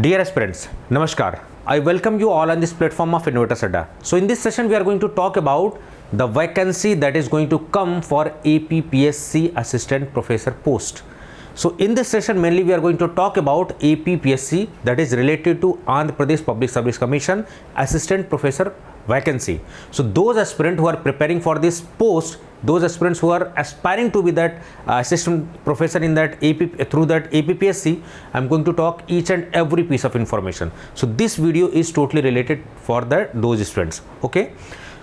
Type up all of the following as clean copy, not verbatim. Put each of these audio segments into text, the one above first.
Dear aspirants, Namaskar. I welcome you all on this platform of Innovators Adda. So in this session, we are going to talk about the vacancy that is going to come for APPSC Assistant Professor post. So in this session, mainly we are going to talk about APPSC, that is related to Andhra Pradesh Public Service Commission Assistant Professor vacancy. So those aspirants who are preparing for this post, those aspirants who are aspiring to be that assistant professor in that through that APPSC, I'm going to talk each and every piece of information. So this video is totally related for those students. Okay.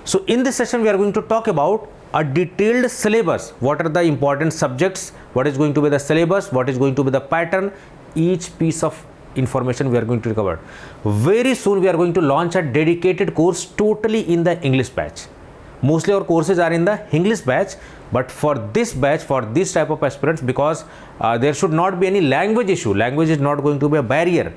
So in this session, we are going to talk about a detailed syllabus. What are the important subjects? What is going to be the syllabus? What is going to be the pattern? Each piece of information we are going to cover. Very soon we are going to launch a dedicated course totally in the English batch. Mostly our courses are in the English batch, but for this batch, for this type of aspirants, because there should not be any language issue. Language is not going to be a barrier.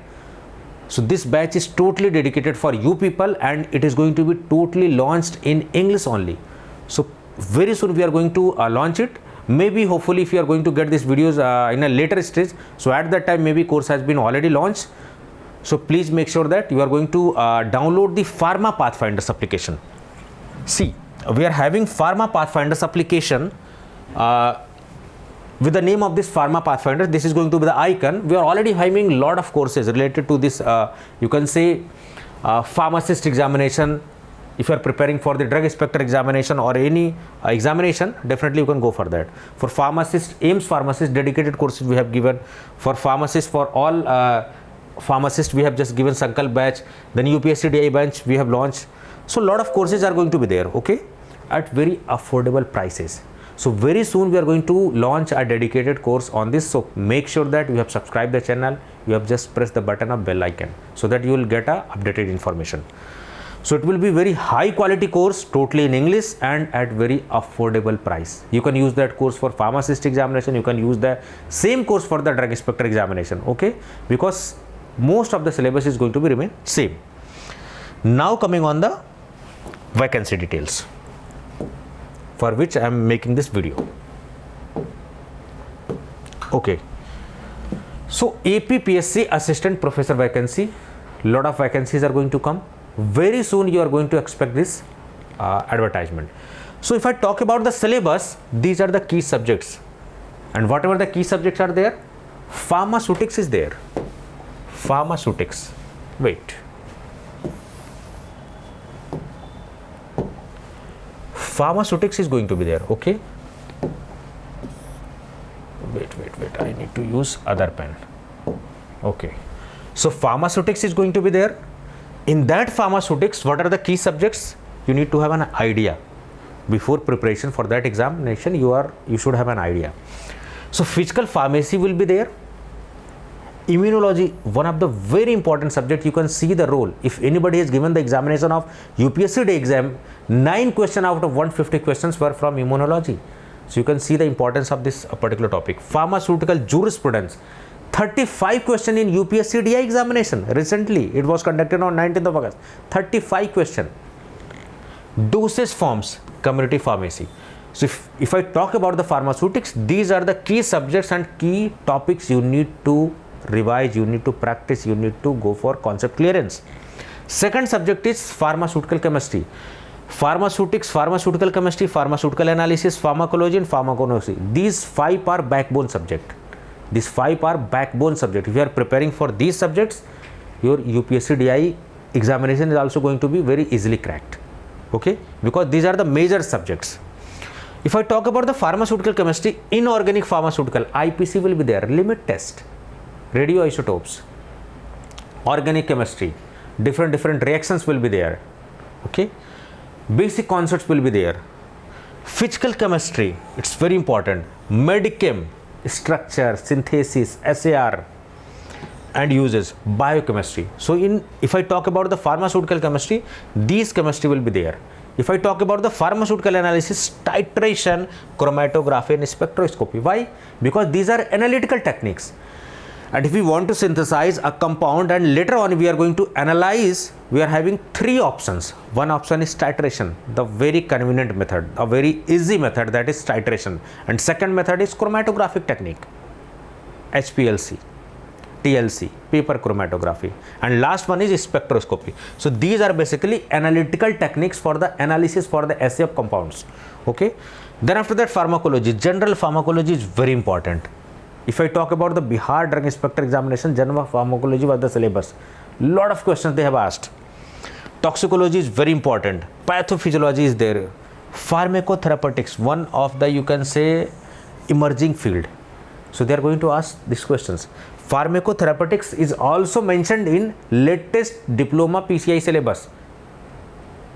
So this batch is totally dedicated for you people, and it is going to be totally launched in English only. So very soon we are going to launch it. Maybe hopefully if you are going to get these videos in a later stage, so at that time maybe course has been already launched. So please make sure that you are going to download the Pharma Pathfinders application. See, we are having Pharma Pathfinders application with the name of this Pharma Pathfinders. This is going to be the icon. We are already having a lot of courses related to this. You can say pharmacist examination. If you are preparing for the drug inspector examination or any examination, definitely you can go for that. For pharmacist, AIIMS pharmacist, dedicated courses we have given. For pharmacists, for all pharmacists, we have just given Sankalp batch. Then UPSC DI batch we have launched. So a lot of courses are going to be there, okay, at very affordable prices. So very soon we are going to launch a dedicated course on this. So make sure that you have subscribed the channel. You have just pressed the button of bell icon so that you will get a updated information. So it will be very high quality course, totally in English and at very affordable price. You can use that course for pharmacist examination. You can use the same course for the drug inspector examination. Okay, because most of the syllabus is going to be remain same. Now coming on the vacancy details, for which I am making this video. Okay. So APPSC Assistant Professor vacancy, lot of vacancies are going to come. Very soon you are going to expect this advertisement. So if I talk about the syllabus, these are the key subjects, and whatever the key subjects are there, pharmaceutics is there. Pharmaceutics, wait, pharmaceutics is going to be there. Okay, wait, I need to use other pen. Okay, so pharmaceutics is going to be there. In that pharmaceutics, what are the key subjects? You need to have an idea. Before preparation for that examination, you should have an idea. So physical pharmacy will be there. Immunology, one of the very important subject. You can see the role. If anybody has given the examination of UPSC day exam, 9 questions out of 150 questions were from immunology. So you can see the importance of this particular topic. Pharmaceutical jurisprudence, 35 questions in UPSC DI examination. Recently, it was conducted on 19th of August. 35 questions. Dosage forms, community pharmacy. So if I talk about the pharmaceutics, these are the key subjects and key topics you need to revise, you need to practice, you need to go for concept clearance. Second subject is pharmaceutical chemistry. Pharmaceutics, pharmaceutical chemistry, pharmaceutical analysis, pharmacology and pharmacognosy. These 5 are backbone subject. These 5 are backbone subject. If you are preparing for these subjects, your UPSC DI examination is also going to be very easily cracked. Okay, because these are the major subjects. If I talk about the pharmaceutical chemistry, inorganic pharmaceutical, IPC will be there, limit test, radioisotopes, organic chemistry, different reactions will be there. Okay, basic concepts will be there. Physical chemistry, it's very important. Medichem, structure, synthesis, SAR and uses, biochemistry. So if I talk about the pharmaceutical chemistry, these chemistry will be there. If I talk about the pharmaceutical analysis, titration, chromatography and spectroscopy. Why? Because these are analytical techniques. And if we want to synthesize a compound and later on we are going to analyze, we are having 3 options. One option is titration, the very convenient method, a very easy method, that is titration. And second method is chromatographic technique, HPLC. TLC, paper chromatography, and last one is spectroscopy. So these are basically analytical techniques for the analysis for the assay of compounds. Okay. Then after that, pharmacology. General pharmacology is very important. If I talk about the Bihar Drug Inspector Examination, general pharmacology was the syllabus. Lot of questions they have asked. Toxicology is very important. Pathophysiology is there. Pharmacotherapeutics, one of the, you can say, emerging field. So they are going to ask these questions. Pharmacotherapeutics is also mentioned in latest diploma PCI syllabus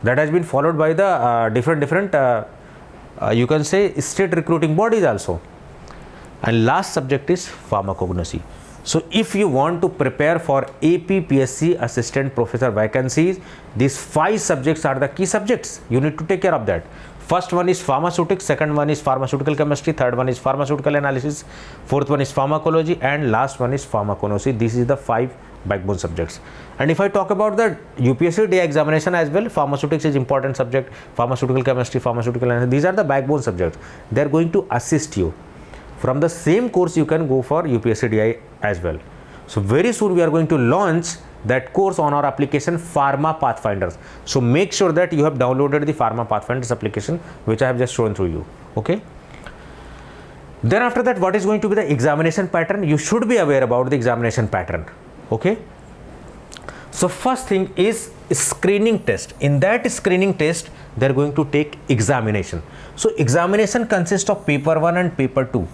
that has been followed by the different you can say state recruiting bodies also. And last subject is pharmacognosy. So if you want to prepare for APPSC assistant professor vacancies, these 5 subjects are the key subjects. You need to take care of that. First one is pharmaceutics, second one is pharmaceutical chemistry, third one is pharmaceutical analysis, fourth one is pharmacology, and last one is pharmacognosy. This is the 5 backbone subjects. And if I talk about the UPSC day examination as well, pharmaceutics is important subject, pharmaceutical chemistry, pharmaceutical analysis, these are the backbone subjects. They are going to assist you. From the same course you can go for UPSC DI as well. So very soon we are going to launch that course on our application Pharma Pathfinders. So make sure that you have downloaded the Pharma Pathfinders application, which I have just shown through you. Okay. Then after that, what is going to be the examination pattern? You should be aware about the examination pattern. Okay. So first thing is screening test. In that screening test, they are going to take examination. So examination consists of paper 1 and paper 2.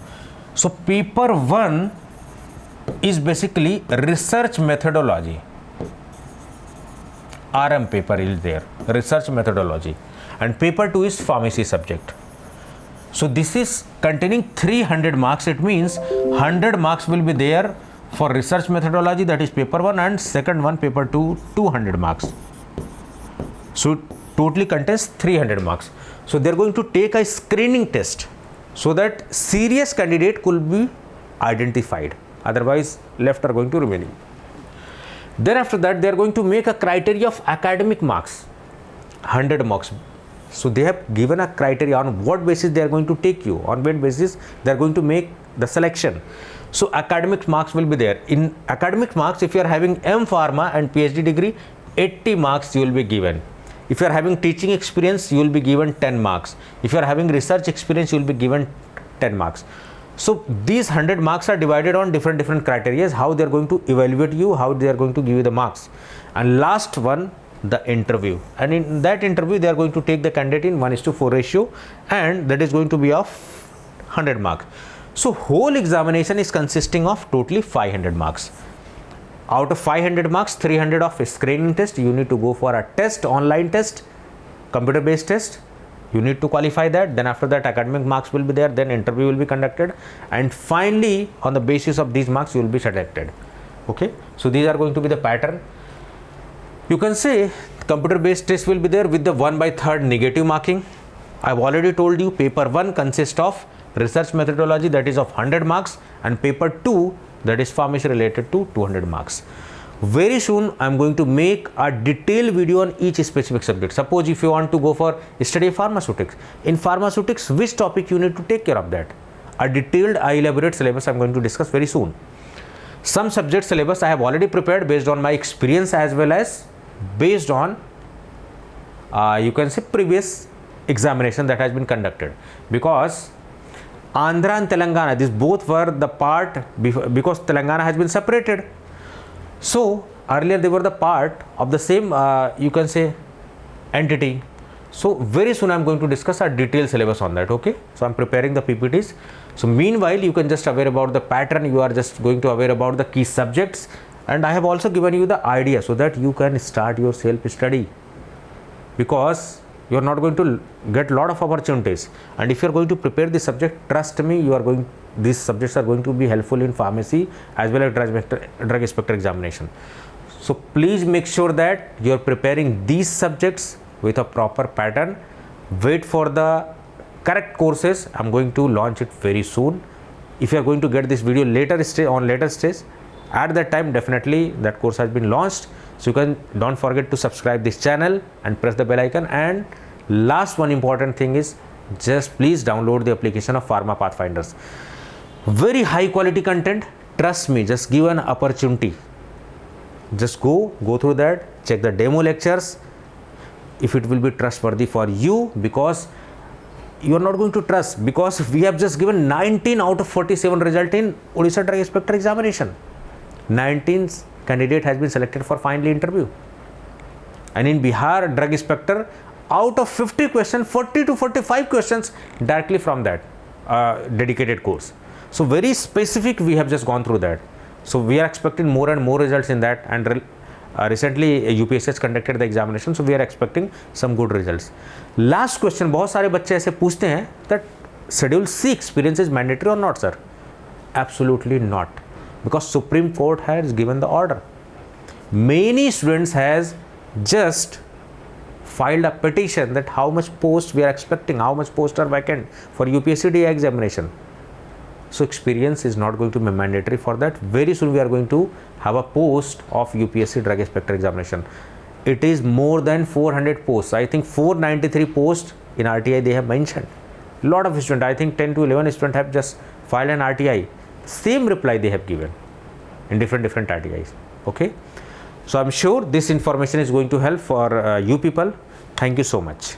So paper 1 is basically research methodology. RM paper is there, research methodology, and paper 2 is pharmacy subject. So this is containing 300 marks. It means 100 marks will be there for research methodology, that is paper 1, and second one paper 2, 200 marks. So it totally contains 300 marks. So they are going to take a screening test so that serious candidate could be identified, otherwise left are going to remaining. Then after that, they are going to make a criteria of academic marks, 100 marks. So they have given a criteria on what basis they are going to take you, on what basis they are going to make the selection. So academic marks will be there. In academic marks, if you are having M Pharma and PhD degree, 80 marks you will be given. If you are having teaching experience, you will be given 10 marks. If you are having research experience, you will be given 10 marks. So these 100 marks are divided on different criteria, how they are going to evaluate you, how they are going to give you the marks. And last one, the interview. And in that interview, they are going to take the candidate in 1:4 ratio, and that is going to be of 100 marks. So whole examination is consisting of totally 500 marks. Out of 500 marks, 300 of screening test, you need to go for a test, online test, computer based test. You need to qualify that. Then after that, academic marks will be there, then interview will be conducted, and finally on the basis of these marks you will be selected. Okay, so these are going to be the pattern. You can say computer based test will be there with the 1/3 negative marking. I've already told you paper 1 consists of research methodology, that is of 100 marks, and paper 2, that is pharmacy related, to 200 marks. Very soon I am going to make a detailed video on each specific subject. Suppose if you want to go for study pharmaceutics, in pharmaceutics which topic you need to take care of that, a detailed elaborate syllabus I am going to discuss very soon. Some subject syllabus I have already prepared based on my experience as well as based on you can say previous examination that has been conducted, because Andhra and Telangana, these both were the part, because Telangana has been separated. So earlier they were the part of the same you can say entity. So very soon I am going to discuss a detailed syllabus on that. Okay, so I am preparing the PPTs. So meanwhile you can just aware about the pattern, you are just going to aware about the key subjects, and I have also given you the idea so that you can start your self study, because you are not going to get lot of opportunities, and if you are going to prepare this subject, trust me, these subjects are going to be helpful in pharmacy as well as drug inspector examination. So please make sure that you are preparing these subjects with a proper pattern. Wait for the correct courses. I am going to launch it very soon. If you are going to get this video later stage, at that time definitely that course has been launched. So you don't forget to subscribe this channel and press the bell icon. And last one important thing is, just please download the application of Pharma Pathfinders. Very high quality content, trust me, just give an opportunity, just go through that, check the demo lectures, if it will be trustworthy for you, because you are not going to trust, because we have just given 19 out of 47 result in Odisha Drug Inspector examination. 19 candidate has been selected for final interview, and in Bihar Drug Inspector, out of 50 questions, 40 to 45 questions directly from that dedicated course. So very specific, we have just gone through that. So we are expecting more and more results in that, and recently UPSC has conducted the examination, so we are expecting some good results. Last question, बहुत सारे बच्चे ऐसे पूछते हैं that Schedule C experience is mandatory or not, sir? Absolutely not, because Supreme Court has given the order. Many students has just filed a petition that how much post we are expecting, how much posts are vacant for UPSC DI examination. So experience is not going to be mandatory for that. Very soon we are going to have a post of UPSC Drug Inspector examination. It is more than 400 posts. I think 493 posts in RTI they have mentioned. Lot of students, I think 10 to 11 students have just filed an RTI. Same reply they have given in different RTIs. Okay. So I'm sure this information is going to help for you people. Thank you so much.